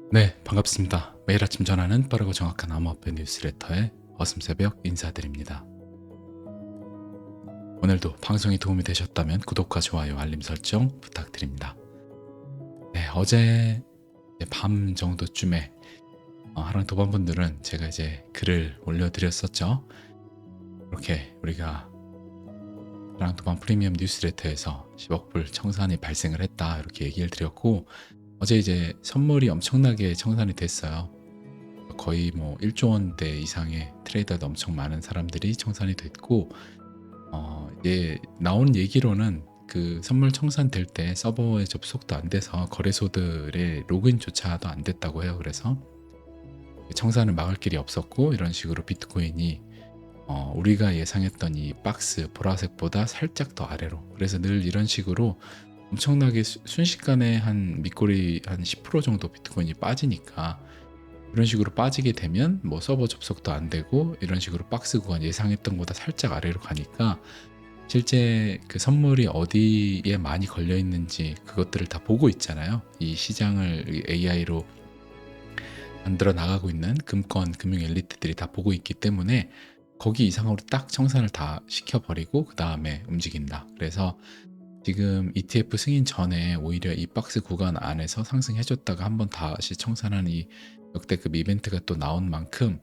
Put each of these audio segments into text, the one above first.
네, 반갑습니다. 매일 아침 전하는 빠르고 정확한 암호화폐 뉴스레터의 어슴새벽 인사드립니다. 오늘도 방송이 도움이 되셨다면 구독과 좋아요, 알림 설정 부탁드립니다. 네, 어제 밤 정도쯤에 하랑 도반분들은 제가 이제 글을 올려드렸었죠. 이렇게 우리가 하랑 도반 프리미엄 뉴스레터에서 10억 불 청산이 발생을 했다 이렇게 얘기를 드렸고, 어제 이제 선물이 엄청나게 청산이 됐어요. 거의 뭐 1조 원대 이상의 트레이더도 엄청 많은 사람들이 청산이 됐고, 이제 나온 얘기로는 그 선물 청산될 때 서버에 접속도 안 돼서 거래소들의 로그인조차도 안 됐다고 해요. 그래서 청산을 막을 길이 없었고, 이런 식으로 비트코인이 우리가 예상했던 이 박스 보라색보다 살짝 더 아래로, 그래서 늘 이런 식으로 엄청나게 순식간에 한 밑꼬리 한 10% 정도 비트코인이 빠지니까, 이런 식으로 빠지게 되면 뭐 서버 접속도 안 되고 이런 식으로 박스 구간 예상했던 것보다 살짝 아래로 가니까, 실제 그 선물이 어디에 많이 걸려 있는지 그것들을 다 보고 있잖아요. 이 시장을 AI로 만들어 나가고 있는 금권 금융 엘리트들이 다 보고 있기 때문에 거기 이상으로 딱 청산을 다 시켜버리고 그 다음에 움직인다. 그래서 지금 ETF 승인 전에 오히려 이 박스 구간 안에서 상승해줬다가 한번 다시 청산하는 이 역대급 이벤트가 또 나온 만큼,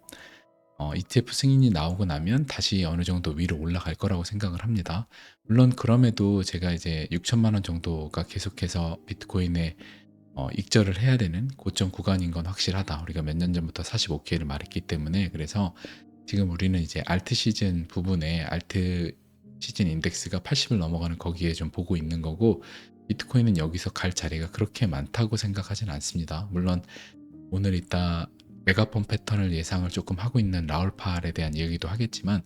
ETF 승인이 나오고 나면 다시 어느 정도 위로 올라갈 거라고 생각을 합니다. 물론 그럼에도 제가 이제 6천만 원 정도가 계속해서 비트코인에 익절을 해야 되는 고점 구간인 건 확실하다. 우리가 몇 년 전부터 45K를 말했기 때문에. 그래서 지금 우리는 이제 알트 시즌 부분에 알트 시즌 인덱스가 80을 넘어가는 거기에 좀 보고 있는 거고, 비트코인은 여기서 갈 자리가 그렇게 많다고 생각하진 않습니다. 물론 오늘 이따 메가폰 패턴을 예상을 조금 하고 있는 라울팔에 대한 이야기도 하겠지만,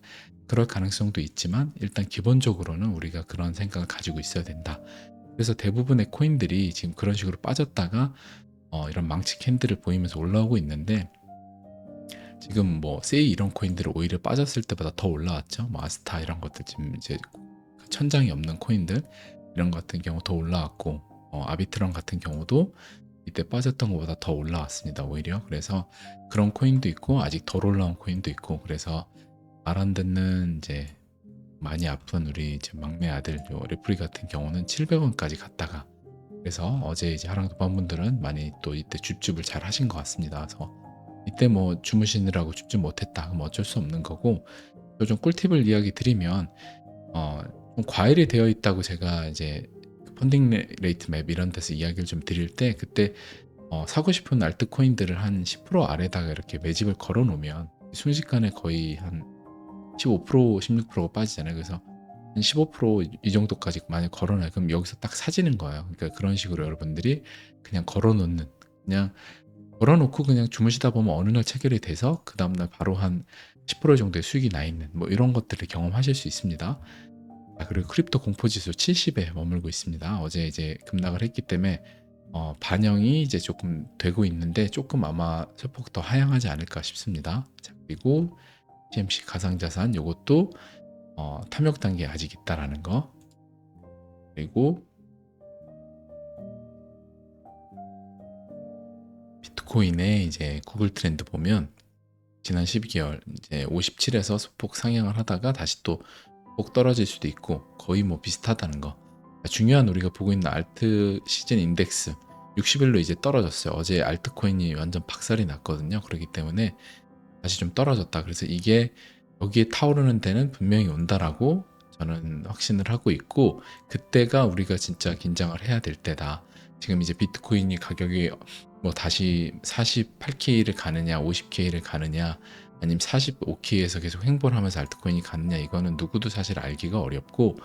그럴 가능성도 있지만 일단 기본적으로는 우리가 그런 생각을 가지고 있어야 된다. 그래서 대부분의 코인들이 지금 그런 식으로 빠졌다가 이런 망치 캔들을 보이면서 올라오고 있는데, 지금 뭐 세이 이런 코인들은 오히려 빠졌을 때보다 더 올라왔죠. 뭐 아스타 이런 것들 지금 이제 천장이 없는 코인들 이런 것 같은 경우 더 올라왔고, 아비트론 같은 경우도 이때 빠졌던 것보다 더 올라왔습니다. 오히려. 그래서 그런 코인도 있고 아직 덜 올라온 코인도 있고, 그래서 말 안 듣는 이제 많이 아픈 우리 이제 막내 아들 요 레프리 같은 경우는 700원까지 갔다가, 그래서 어제 이제 하랑 도반분들은 많이 또 이때 줍줍을 잘 하신 것 같습니다. 그래서 이때 뭐 주무시느라고 줍줍 못했다 그럼 어쩔 수 없는 거고, 또 좀 꿀팁을 이야기 드리면, 좀 과열이 되어 있다고 제가 이제 펀딩 레이트 맵 이런 데서 이야기를 좀 드릴 때, 그때 사고 싶은 알트코인들을 한 10% 아래다가 이렇게 매집을 걸어 놓으면 순식간에 거의 한 15%, 16%가 빠지잖아요. 그래서 한 15%이 정도까지 만약 걸어놔요. 그럼 여기서 딱 사지는 거예요. 그러니까 그런 식으로 여러분들이 그냥 걸어 놓는, 그냥 걸어 놓고 그냥 주무시다 보면 어느 날 체결이 돼서 그 다음날 바로 한 10% 정도의 수익이 나 있는 뭐 이런 것들을 경험하실 수 있습니다. 그리고 크립토 공포지수 70에 머물고 있습니다. 어제 이제 급락을 했기 때문에 반영이 이제 조금 되고 있는데, 조금 아마 소폭 더 하향하지 않을까 싶습니다. 자, 그리고 TMC 가상자산 요것도 탐욕 단계에 아직 있다라는 거. 그리고 비트코인의 이제 구글 트렌드 보면 지난 12개월 이제 57에서 소폭 상향을 하다가 다시 또 꼭 떨어질 수도 있고 거의 뭐 비슷하다는 거. 중요한 우리가 보고 있는 알트 시즌 인덱스 60일로 이제 떨어졌어요. 어제 알트코인이 완전 박살이 났거든요. 그렇기 때문에 다시 좀 떨어졌다. 그래서 이게 여기에 타오르는 데는 분명히 온다라고 저는 확신을 하고 있고, 그때가 우리가 진짜 긴장을 해야 될 때다. 지금 이제 비트코인이 가격이 뭐 다시 48K를 가느냐 50K를 가느냐 아니면 45K에서 계속 횡보를 하면서 알트코인이 가느냐, 이거는 누구도 사실 알기가 어렵고,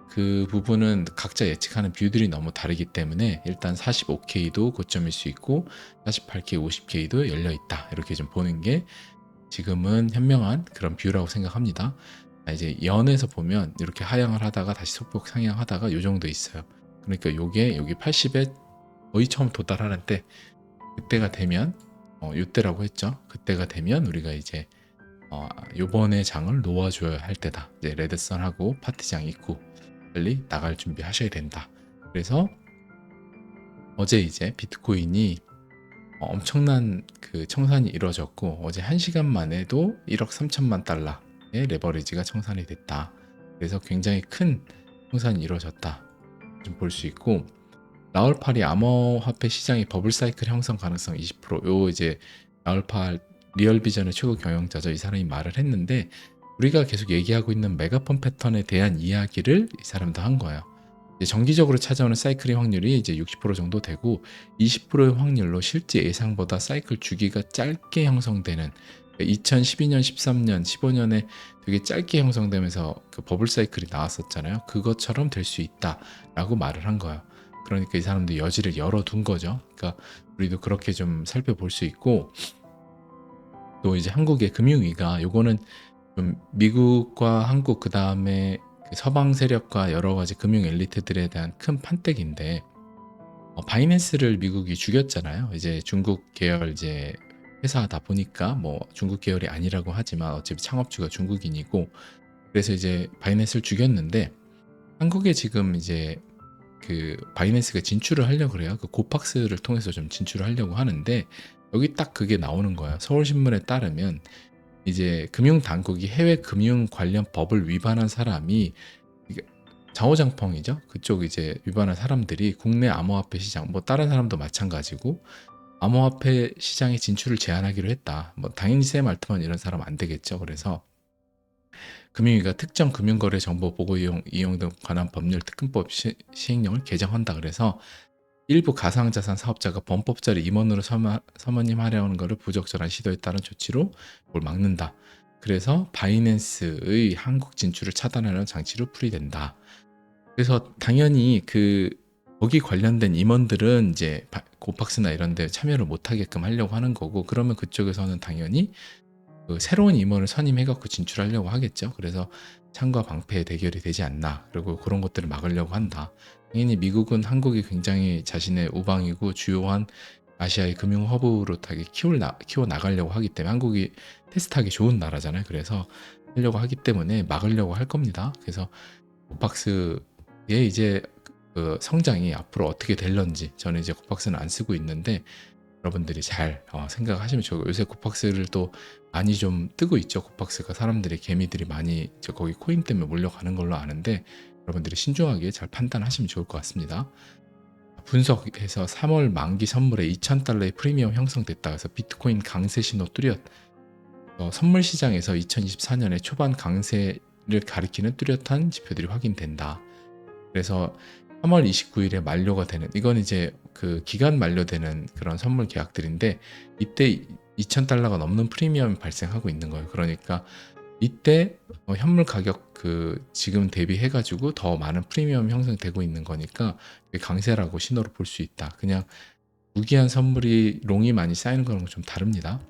그 부분은 각자 예측하는 뷰들이 너무 다르기 때문에 일단 45K도 고점일 수 있고 48K, 50K도 열려 있다, 이렇게 좀 보는 게 지금은 현명한 그런 뷰라고 생각합니다. 이제 연에서 보면 이렇게 하향을 하다가 다시 소폭 상향하다가 요 정도 있어요. 그러니까 요게 여기 80에 거의 처음 도달하는데, 그때가 되면 요때라고 했죠. 그때가 되면 우리가 이제 요번에 장을 놓아줘야 할 때다. 이제 레드선하고 파티장 입고 빨리 나갈 준비하셔야 된다. 그래서 어제 이제 비트코인이 엄청난 그 청산이 이루어졌고 어제 1시간 만에도 1억 3천만 달러의 레버리지가 청산이 됐다. 그래서 굉장히 큰 청산이 이루어졌다. 좀 볼 수 있고 라울팔이 암호화폐 시장의 버블 사이클 형성 가능성 20%. 요 이제 라울팔 리얼비전의 최고 경영자죠. 이 사람이 말을 했는데 우리가 계속 얘기하고 있는 메가폰 패턴에 대한 이야기를 이 사람도 한 거예요. 이제 정기적으로 찾아오는 사이클의 확률이 이제 60% 정도 되고 20%의 확률로 실제 예상보다 사이클 주기가 짧게 형성되는 2012년, 13년, 15년에 되게 짧게 형성되면서 그 버블 사이클이 나왔었잖아요. 그것처럼 될 수 있다라고 말을 한 거예요. 그러니까 이 사람도 여지를 열어둔 거죠. 그러니까 우리도 그렇게 좀 살펴볼 수 있고 또 이제 한국의 금융위가 요거는 좀 미국과 한국 그 다음에 서방 세력과 여러 가지 금융 엘리트들에 대한 큰 판때기인데 바이낸스를 미국이 죽였잖아요. 이제 중국 계열 이제 회사다 보니까 뭐 중국 계열이 아니라고 하지만 어차피 창업주가 중국인이고 그래서 이제 바이낸스를 죽였는데 한국에 지금 이제 그 바이낸스가 진출을 하려고 그래요. 그 고팍스를 통해서 좀 진출을 하려고 하는데 여기 딱 그게 나오는 거예요. 서울신문에 따르면 이제 금융당국이 해외 금융 관련 법을 위반한 사람이 이게 장호장펑이죠. 그쪽 이제 위반한 사람들이 국내 암호화폐 시장, 뭐 다른 사람도 마찬가지고 암호화폐 시장에 진출을 제한하기로 했다. 뭐 당연히 쌤 알트만 이런 사람 안 되겠죠. 그래서 금융위가 특정 금융거래 정보 보고 이용 등 관한 법률 특근법 시행령을 개정한다. 그래서 일부 가상자산 사업자가 범법자를 임원으로 선임하려는 것을 부적절한 시도에 따른 조치로 그걸 막는다. 그래서 바이낸스의 한국 진출을 차단하는 장치로 풀이된다. 그래서 당연히 거기 관련된 임원들은 이제 고팍스나 이런 데 참여를 못하게끔 하려고 하는 거고 그러면 그쪽에서는 당연히 그 새로운 임원을 선임해갖고 진출하려고 하겠죠. 그래서 창과 방패의 대결이 되지 않나. 그리고 그런 것들을 막으려고 한다. 당연히 미국은 한국이 굉장히 자신의 우방이고 주요한 아시아의 금융 허브로 되게 키워 나가려고 하기 때문에 한국이 테스트하기 좋은 나라잖아요. 그래서 하려고 하기 때문에 막으려고 할 겁니다. 그래서 고팍스의 이제 그 성장이 앞으로 어떻게 될런지 저는 이제 고팍스는 안 쓰고 있는데 여러분들이 잘 생각하시면 좋고 요새 고팍스를 또 많이 좀 뜨고 있죠. 고팍스가 사람들이 개미들이 많이 거기 코인 때문에 몰려가는 걸로 아는데 여러분들이 신중하게 잘 판단하시면 좋을 것 같습니다. 분석해서 3월 만기 선물에 2,000달러의 프리미엄 형성됐다. 그래서 비트코인 강세 신호 뚜렷. 선물 시장에서 2024년에 초반 강세를 가리키는 뚜렷한 지표들이 확인된다. 그래서 3월 29일에 만료가 되는 이건 이제 그 기간 만료되는 그런 선물 계약들인데 이때 2,000달러가 넘는 프리미엄이 발생하고 있는 거예요. 그러니까 이때 현물 가격 그 지금 대비해 가지고 더 많은 프리미엄이 형성되고 있는 거니까 강세라고 신호로 볼 수 있다. 그냥 무기한 선물이 롱이 많이 쌓이는 거랑 좀 다릅니다.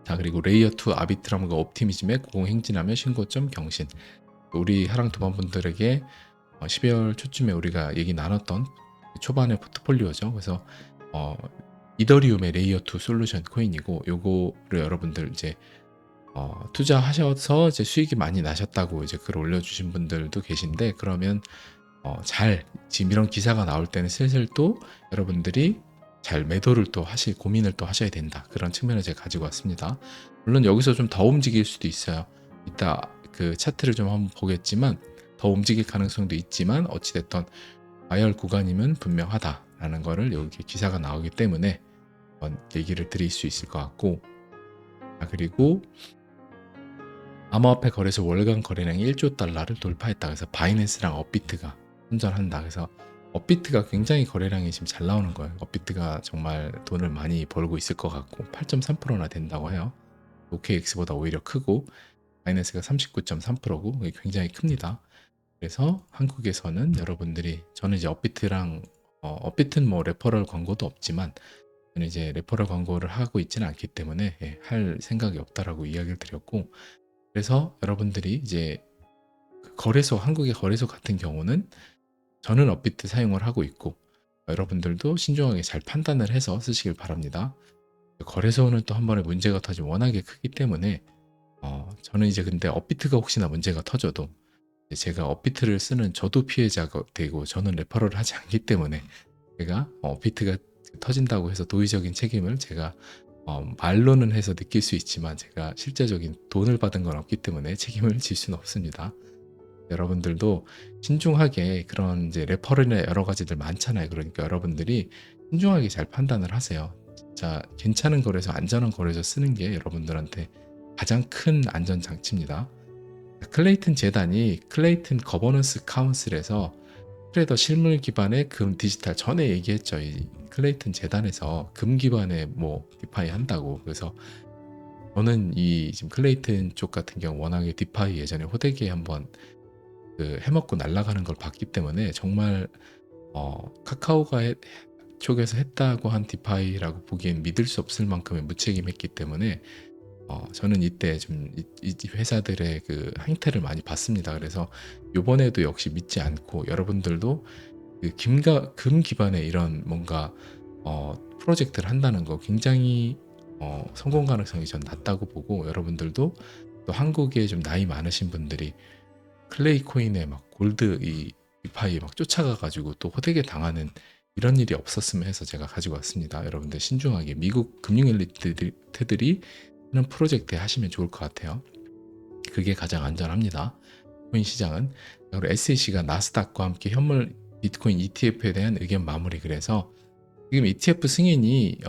자, 그리고 레이어 2 아비트럼과 옵티미즘의 고공행진하며 신고점 경신. 우리 하랑 도반분들에게 12월 초쯤에 우리가 얘기 나눴던 초반의 포트폴리오죠. 그래서 이더리움의 레이어 2 솔루션 코인이고 요거를 여러분들 이제 투자하셔서 이제 수익이 많이 나셨다고 이제 글 올려주신 분들도 계신데 그러면 지금 이런 기사가 나올 때는 슬슬 또 여러분들이 잘 매도를 또 고민을 또 하셔야 된다. 그런 측면을 제가 가지고 왔습니다. 물론 여기서 좀 더 움직일 수도 있어요. 이따 그 차트를 좀 한번 보겠지만 더 움직일 가능성도 있지만 어찌됐든 과열 구간이면 분명하다라는 거를 여기 기사가 나오기 때문에 한번 얘기를 드릴 수 있을 것 같고 그리고 암호화폐 거래소 월간 거래량이 1조 달러를 돌파했다. 그래서 바이낸스랑 업비트가 선전한다. 그래서 업비트가 굉장히 거래량이 지금 잘 나오는 거예요. 업비트가 정말 돈을 많이 벌고 있을 것 같고 8.3%나 된다고 해요. OKX보다 오히려 크고 바이낸스가 39.3%고 굉장히 큽니다. 그래서 한국에서는 여러분들이 저는 이제 업비트랑 업비트는 뭐 레퍼럴 광고도 없지만 저는 이제 레퍼럴 광고를 하고 있지는 않기 때문에 할 생각이 없다라고 이야기를 드렸고 그래서 여러분들이 이제 한국의 거래소 같은 경우는 저는 업비트 사용을 하고 있고 여러분들도 신중하게 잘 판단을 해서 쓰시길 바랍니다. 거래소는 또 한 번에 문제가 터지면 워낙에 크기 때문에 저는 이제 근데 업비트가 혹시나 문제가 터져도 제가 업비트를 쓰는 저도 피해자가 되고 저는 레퍼럴을 하지 않기 때문에 제가 업비트가 터진다고 해서 도의적인 책임을 제가 말로는 해서 느낄 수 있지만 제가 실제적인 돈을 받은 건 없기 때문에 책임을 질 수는 없습니다. 여러분들도 신중하게 그런 이제 레퍼럴이나 여러 가지들 많잖아요. 그러니까 여러분들이 신중하게 잘 판단을 하세요. 진짜 괜찮은 거래소, 안전한 거래소 쓰는 게 여러분들한테 가장 큰 안전 장치입니다. 클레이튼 재단이 클레이튼 거버넌스 카운슬에서 트레이더 실물 기반의 금 디지털 전에 얘기했죠. 이 클레이튼 재단에서 금 기반의 뭐 디파이 한다고. 그래서 저는 이 지금 클레이튼 쪽 같은 경우 워낙에 디파이 예전에 호되게 한번 그 해먹고 날아가는 걸 봤기 때문에 정말 카카오가 쪽에서 했다고 한 디파이라고 보기엔 믿을 수 없을 만큼의 무책임했기 때문에 저는 이때 좀 이 회사들의 그 행태를 많이 봤습니다. 그래서 요번에도 역시 믿지 않고 여러분들도 그 금 기반의 이런 뭔가 프로젝트를 한다는 거 굉장히 성공 가능성이 전 낮다고 보고 여러분들도 또 한국에 좀 나이 많으신 분들이 클레이 코인에 막 골드 이 디파이 막 쫓아가 가지고 또 호되게 당하는 이런 일이 없었으면 해서 제가 가지고 왔습니다. 여러분들 신중하게 미국 금융 엘리트들이 하는 프로젝트에 하시면 좋을 것 같아요. 그게 가장 안전합니다. 코인 시장은. 그리고 SEC가 나스닥과 함께 현물 비트코인 ETF에 대한 의견 마무리. 그래서 지금 ETF 승인이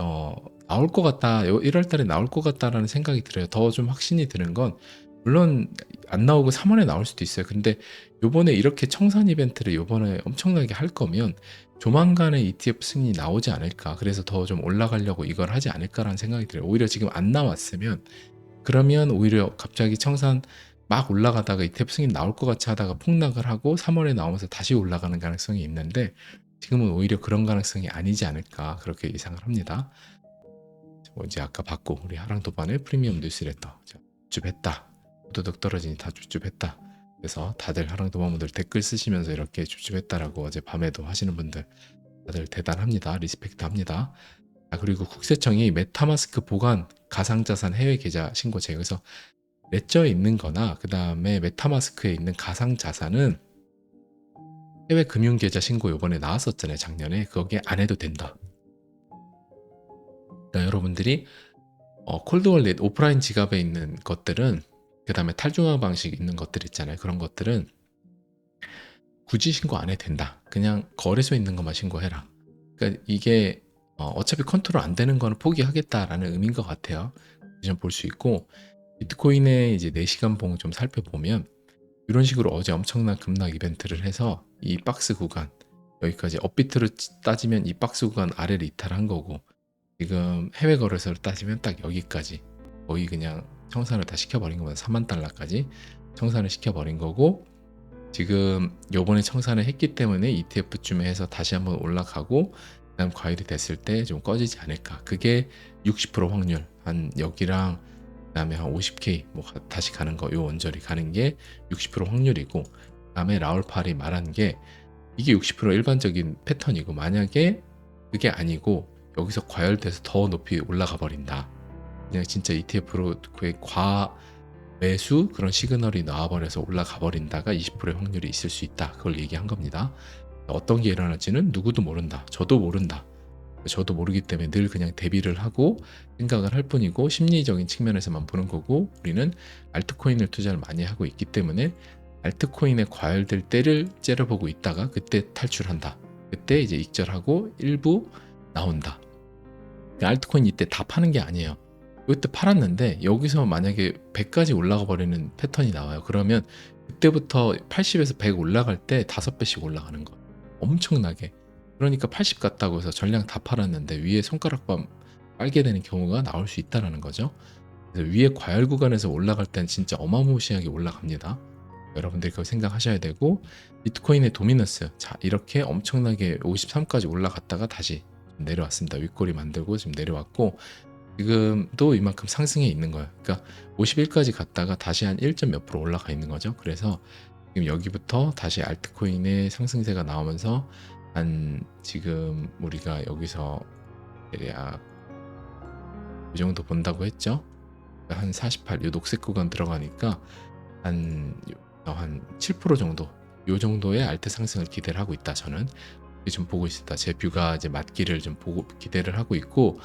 나올 것 같다, 1월 달에 나올 것 같다라는 생각이 들어요. 더 좀 확신이 드는 건 물론 안 나오고 3월에 나올 수도 있어요. 근데 요번에 이렇게 청산 이벤트를 요번에 엄청나게 할 거면 조만간에 ETF 승인이 나오지 않을까. 그래서 더 좀 올라가려고 이걸 하지 않을까라는 생각이 들어요. 오히려 지금 안 나왔으면 그러면 오히려 갑자기 청산 막 올라가다가 ETF 승인 나올 것 같이 하다가 폭락을 하고 3월에 나오면서 다시 올라가는 가능성이 있는데 지금은 오히려 그런 가능성이 아니지 않을까 그렇게 예상을 합니다. 이제 아까 봤고 우리 하랑도반의 프리미엄 뉴스레터 줍줍했다. 도덕 떨어지니 다 줍줍했다. 그래서 다들 하랑도반 분들 댓글 쓰시면서 이렇게 줍줍했다라고 어제 밤에도 하시는 분들 다들 대단합니다. 리스펙트 합니다. 그리고 국세청이 메타마스크 보관 가상자산 해외 계좌 신고 제외해서 레저에 있는 거나 그 다음에 메타마스크에 있는 가상자산은 해외 금융계좌 신고 요번에 나왔었잖아요. 작년에. 거기에 안 해도 된다. 그러니까 여러분들이 콜드월렛 오프라인 지갑에 있는 것들은 그 다음에 탈중앙 방식 있는 것들 있잖아요. 그런 것들은 굳이 신고 안 해도 된다. 그냥 거래소에 있는 것만 신고해라. 그러니까 이게 어차피 컨트롤 안 되는 거는 포기하겠다라는 의미인 것 같아요. 좀 볼 수 있고 비트코인의 이제 4시간 봉 좀 살펴보면 이런 식으로 어제 엄청난 급락 이벤트를 해서 이 박스 구간 여기까지 업비트로 따지면 이 박스 구간 아래를 이탈한 거고 지금 해외 거래소를 따지면 딱 여기까지 거의 그냥 청산을 다 시켜버린 겁니다. 3만 달러까지 청산을 시켜버린 거고 지금 요번에 청산을 했기 때문에 ETF쯤에 해서 다시 한번 올라가고 그다음 과열이 됐을 때 좀 꺼지지 않을까. 그게 60% 확률 한 여기랑 그다음에 한 50K 뭐 다시 가는 거 요 원저리 가는 게 60% 확률이고 그다음에 라울팔이 말한 게 이게 60% 일반적인 패턴이고 만약에 그게 아니고 여기서 과열돼서 더 높이 올라가 버린다. 그냥 진짜 ETF로 그의 과매수 그런 시그널이 나와버려서 올라가 버린다가 20%의 확률이 있을 수 있다. 그걸 얘기한 겁니다. 어떤 게 일어날지는 누구도 모른다. 저도 모른다. 저도 모르기 때문에 늘 그냥 대비를 하고 생각을 할 뿐이고 심리적인 측면에서만 보는 거고 우리는 알트코인을 투자를 많이 하고 있기 때문에 알트코인에 과열될 때를 째려보고 있다가 그때 탈출한다. 그때 이제 익절하고 일부 나온다. 알트코인 이때 다 파는 게 아니에요. 이때 팔았는데 여기서 만약에 100까지 올라가 버리는 패턴이 나와요. 그러면 그때부터 80에서 100 올라갈 때 5배씩 올라가는 거. 엄청나게. 그러니까 80 갔다고 해서 전량 다 팔았는데 위에 손가락밤 빨게 되는 경우가 나올 수 있다는 거죠. 그래서 위에 과열 구간에서 올라갈 땐 진짜 어마무시하게 올라갑니다. 여러분들이 그걸 생각하셔야 되고 비트코인의 도미넌스 자 이렇게 엄청나게 53까지 올라갔다가 다시 내려왔습니다. 윗꼬리 만들고 지금 내려왔고 지금도 이만큼 상승해 있는 거예요. 그러니까 51까지 갔다가 다시 한 1점 몇 프로 올라가 있는 거죠. 그래서 지금 여기부터 다시 알트코인의 상승세가 나오면서 한 지금 우리가 여기서 대략 이 정도 본다고 했죠. 한 48, 이 녹색 구간 들어가니까 한 7% 정도 이 정도의 알트 상승을 기대를 하고 있다. 저는 좀 보고 있습니다. 제 뷰가 이제 맞기를 좀 보고 기대를 하고 있고,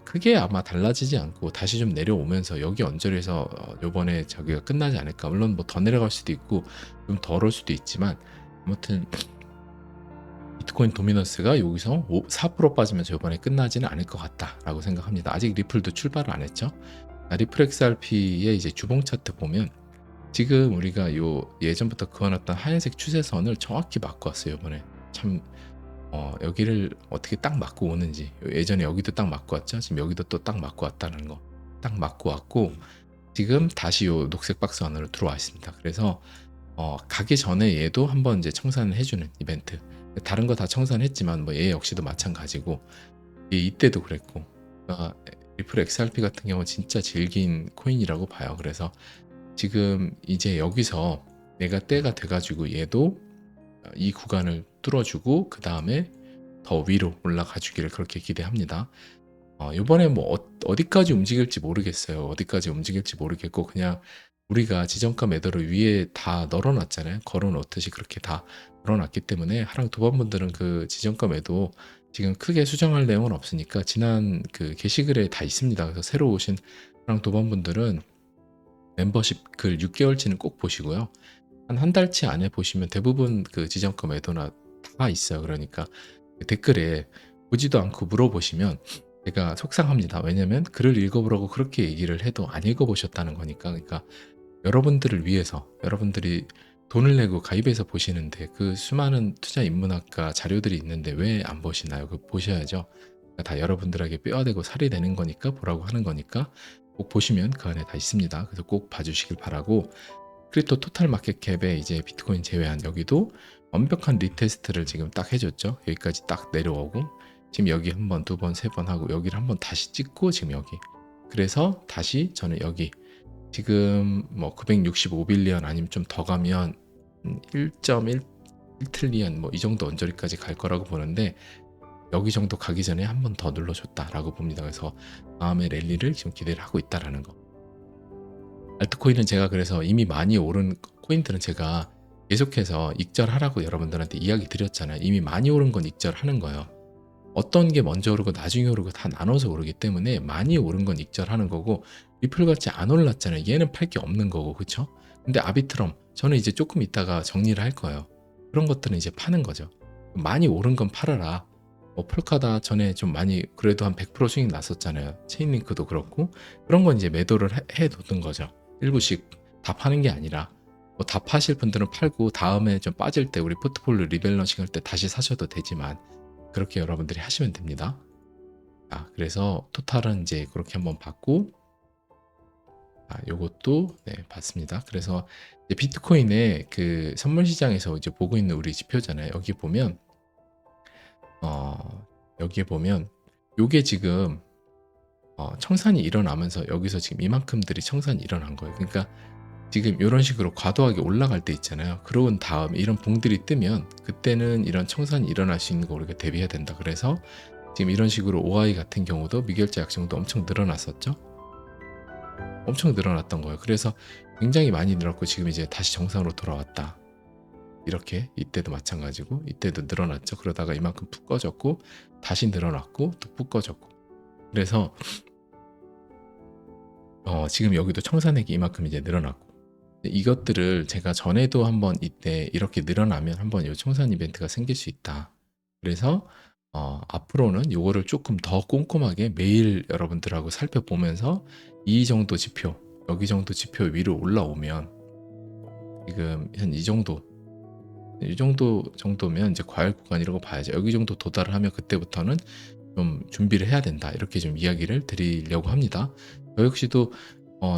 크게 아마 달라지지 않고 다시 좀 내려오면서 여기 언저리에서 요번에 저기가 끝나지 않을까. 물론 뭐 더 내려갈 수도 있고 좀 덜 올 수도 있지만, 아무튼 비트코인 도미넌스가 여기서 4% 빠지면서 요번에 끝나지는 않을 것 같다라고 생각합니다. 아직 리플도 출발을 안 했죠. 리플 XRP의 이제 주봉 차트 보면 지금 우리가 요 예전부터 그어놨던 하얀색 추세선을 정확히 맞고 왔어요. 이번에 참 여기를 어떻게 딱 맞고 오는지, 예전에 여기도 딱 맞고 왔죠. 지금 여기도 또 딱 맞고 왔다는 거, 딱 맞고 왔고 지금 다시 요 녹색 박스 안으로 들어와 있습니다. 그래서 가기 전에 얘도 한번 이제 청산을 해주는 이벤트. 다른 거 다 청산했지만 뭐 얘 역시도 마찬가지고, 이때도 그랬고, 리플 XRP 같은 경우는 진짜 질긴 코인이라고 봐요. 그래서 지금 이제 여기서 내가 때가 돼가지고 얘도 이 구간을 뚫어주고 그 다음에 더 위로 올라가 주기를 그렇게 기대합니다. 이번에 뭐 어디까지 움직일지 모르겠어요. 어디까지 움직일지 모르겠고, 그냥 우리가 지정가 매도를 위에 다 널어놨잖아요. 걸어놓듯이 그렇게 다 널어놨기 때문에 하랑 도반분들은 그 지정가 매도 지금 크게 수정할 내용은 없으니까 지난 그 게시글에 다 있습니다. 그래서 새로 오신 하랑 도반분들은 멤버십 글 6개월치는 꼭 보시고요. 한 달치 안에 보시면 대부분 그 지정가 매도나 다 있어요. 그러니까 댓글에 보지도 않고 물어보시면 제가 속상합니다. 왜냐면 글을 읽어보라고 그렇게 얘기를 해도 안 읽어보셨다는 거니까. 그러니까 여러분들을 위해서, 여러분들이 돈을 내고 가입해서 보시는데 그 수많은 투자 인문학과 자료들이 있는데 왜 안 보시나요? 그 보셔야죠. 그러니까 다 여러분들에게 뼈가 되고 살이 되는 거니까 보라고 하는 거니까 꼭 보시면 그 안에 다 있습니다. 그래서 꼭 봐주시길 바라고, 크립토 토탈 마켓 캡에 이제 비트코인 제외한 여기도 완벽한 리테스트를 지금 딱 해줬죠. 여기까지 딱 내려오고 지금 여기 한 번, 두 번, 세 번 하고 여기를 한 번 다시 찍고 지금 여기. 그래서 다시 저는 여기 지금 뭐 965빌리언 아니면 좀 더 가면 1.1 트릴리언 뭐 이 정도 언저리까지 갈 거라고 보는데, 여기 정도 가기 전에 한 번 더 눌러줬다라고 봅니다. 그래서 다음에 랠리를 지금 기대를 하고 있다라는 거. 알트코인은 제가 그래서 이미 많이 오른 코인들은 제가 계속해서 익절하라고 여러분들한테 이야기 드렸잖아요. 이미 많이 오른 건 익절하는 거예요. 어떤 게 먼저 오르고 나중에 오르고 다 나눠서 오르기 때문에 많이 오른 건 익절하는 거고, 리플같이 안 올랐잖아요. 얘는 팔 게 없는 거고, 그쵸? 근데 아비트럼 저는 이제 조금 있다가 정리를 할 거예요. 그런 것들은 이제 파는 거죠. 많이 오른 건 팔아라. 폴카다 전에 좀 많이 그래도 한 100% 수익 났었잖아요. 체인링크도 그렇고, 그런 건 이제 매도를 해 놓는 거죠. 일부씩 다 파는 게 아니라 다 파실 분들은 팔고 다음에 좀 빠질 때 우리 포트폴리오 리밸런싱 할 때 다시 사셔도 되지만, 그렇게 여러분들이 하시면 됩니다. 그래서 토탈은 이제 그렇게 한번 봤고, 요것도 봤습니다. 그래서 이제 비트코인의 그 선물 시장에서 이제 보고 있는 우리 지표잖아요. 여기 보면 여기에 보면 요게 지금 청산이 일어나면서 여기서 지금 이만큼들이 청산이 일어난 거예요. 그러니까 지금 이런 식으로 과도하게 올라갈 때 있잖아요. 그러고 다음 이런 봉들이 뜨면 그때는 이런 청산이 일어날 수 있는 거 우리가 대비해야 된다. 그래서 지금 이런 식으로 OI 같은 경우도 미결제 약정도 엄청 늘어났었죠. 엄청 늘어났던 거예요. 그래서 굉장히 많이 늘었고 지금 이제 다시 정상으로 돌아왔다. 이렇게 이때도 마찬가지고 이때도 늘어났죠. 그러다가 이만큼 푹 꺼졌고 다시 늘어났고 또 푹 꺼졌고. 그래서 지금 여기도 청산액이 이만큼 이제 늘어났고, 이것들을 제가 전에도 한번 이때 이렇게 늘어나면 한번 이 청산 이벤트가 생길 수 있다. 그래서 앞으로는 요거를 조금 더 꼼꼼하게 매일 여러분들하고 살펴보면서 이 정도 지표, 여기 정도 지표 위로 올라오면 지금 한 이 정도면 이제 과열 구간이라고 봐야죠. 여기 정도 도달을 하면 그때부터는 좀 준비를 해야 된다. 이렇게 좀 이야기를 드리려고 합니다. 저 역시도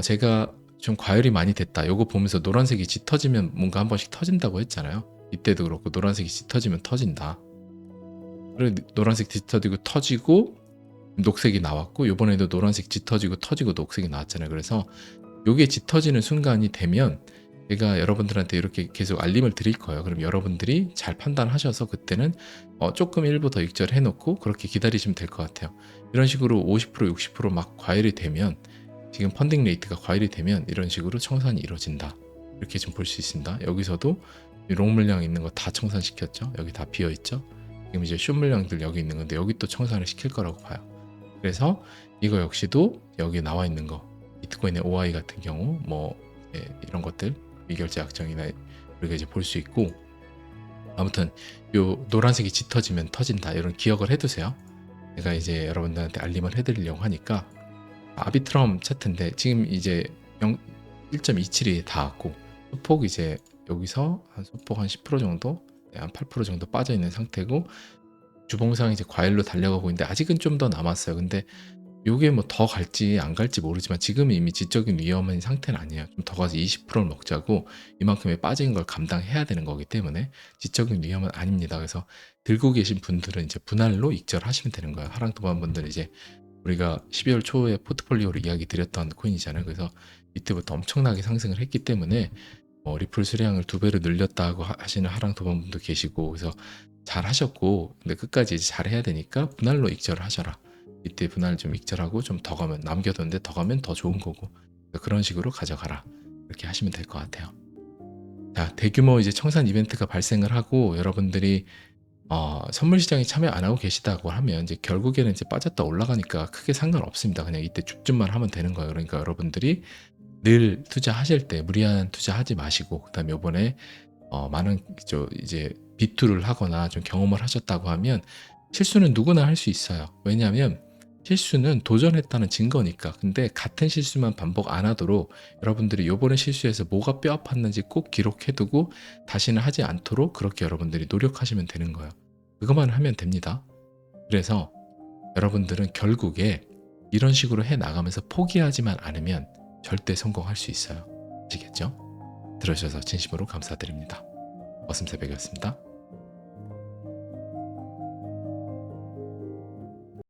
제가 좀 과열이 많이 됐다. 요거 보면서 노란색이 짙어지면 뭔가 한 번씩 터진다고 했잖아요. 이때도 그렇고 노란색이 짙어지면 터진다. 그래 노란색 짙어지고 터지고 녹색이 나왔고, 요번에도 노란색 짙어지고 터지고 녹색이 나왔잖아요. 그래서 요게 짙어지는 순간이 되면 제가 여러분들한테 이렇게 계속 알림을 드릴 거예요. 그럼 여러분들이 잘 판단하셔서 그때는 조금 일부 더 익절해 놓고 그렇게 기다리시면 될 것 같아요. 이런 식으로 50% 60% 과열이 되면, 지금 펀딩 레이트가 과열이 되면 이런 식으로 청산이 이루어진다. 이렇게 좀 볼 수 있습니다. 여기서도 롱 물량 있는 거 다 청산시켰죠. 여기 다 비어 있죠. 지금 이제 숏 물량들 여기 있는 건데 여기 또 청산을 시킬 거라고 봐요. 그래서 이거 역시도 여기 나와 있는 거 비트코인의 OI 같은 경우 뭐 이런 것들 미결제 약정이나 우리가 이제 볼 수 있고, 아무튼 요 노란색이 짙어지면 터진다 이런 기억을 해두세요. 제가 이제 여러분들한테 알림을 해드리려고 하니까. 아비트럼 차트인데 지금 이제 1.27이 닿았고 소폭 이제 여기서 소폭 한 10% 정도, 한 8% 정도 빠져 있는 상태고, 주봉상 이제 과일로 달려가고 있는데 아직은 좀 더 남았어요. 근데 요게 뭐 더 갈지 안 갈지 모르지만 지금은 이미 지적인 위험한 상태는 아니에요. 좀 더 가서 20%를 먹자고, 이만큼의 빠진 걸 감당해야 되는 거기 때문에 지적인 위험은 아닙니다. 그래서 들고 계신 분들은 이제 분할로 익절하시면 되는 거예요. 하락 도반분들은 이제 우리가 12월 초에 포트폴리오로 이야기 드렸던 코인이잖아요. 그래서 이때부터 엄청나게 상승을 했기 때문에 리플 수량을 2배로 늘렸다고 하시는 하락 도반분도 계시고, 그래서 잘 하셨고, 근데 끝까지 이제 잘 해야 되니까 분할로 익절을 하셔라. 이때 분할 좀 익절하고 좀 더 가면, 남겨뒀는데 더 가면 더 좋은 거고, 그런 식으로 가져가라. 이렇게 하시면 될 것 같아요. 자, 대규모 이제 청산 이벤트가 발생을 하고 여러분들이 선물 시장에 참여 안 하고 계시다고 하면 이제 결국에는 이제 빠졌다 올라가니까 크게 상관없습니다. 그냥 이때 줍줍만 하면 되는 거예요. 그러니까 여러분들이 늘 투자하실 때 무리한 투자하지 마시고, 그다음에 요번에 많은 이제 비투를 하거나 좀 경험을 하셨다고 하면 실수는 누구나 할 수 있어요. 왜냐하면 실수는 도전했다는 증거니까. 근데 같은 실수만 반복 안 하도록 여러분들이 요번에 실수해서 뭐가 뼈 아팠는지 꼭 기록해두고 다시는 하지 않도록 그렇게 여러분들이 노력하시면 되는 거예요. 그것만 하면 됩니다. 그래서 여러분들은 결국에 이런 식으로 해 나가면서 포기하지만 않으면 절대 성공할 수 있어요. 아시겠죠? 들어주셔서 진심으로 감사드립니다. 머슴새벽이었습니다.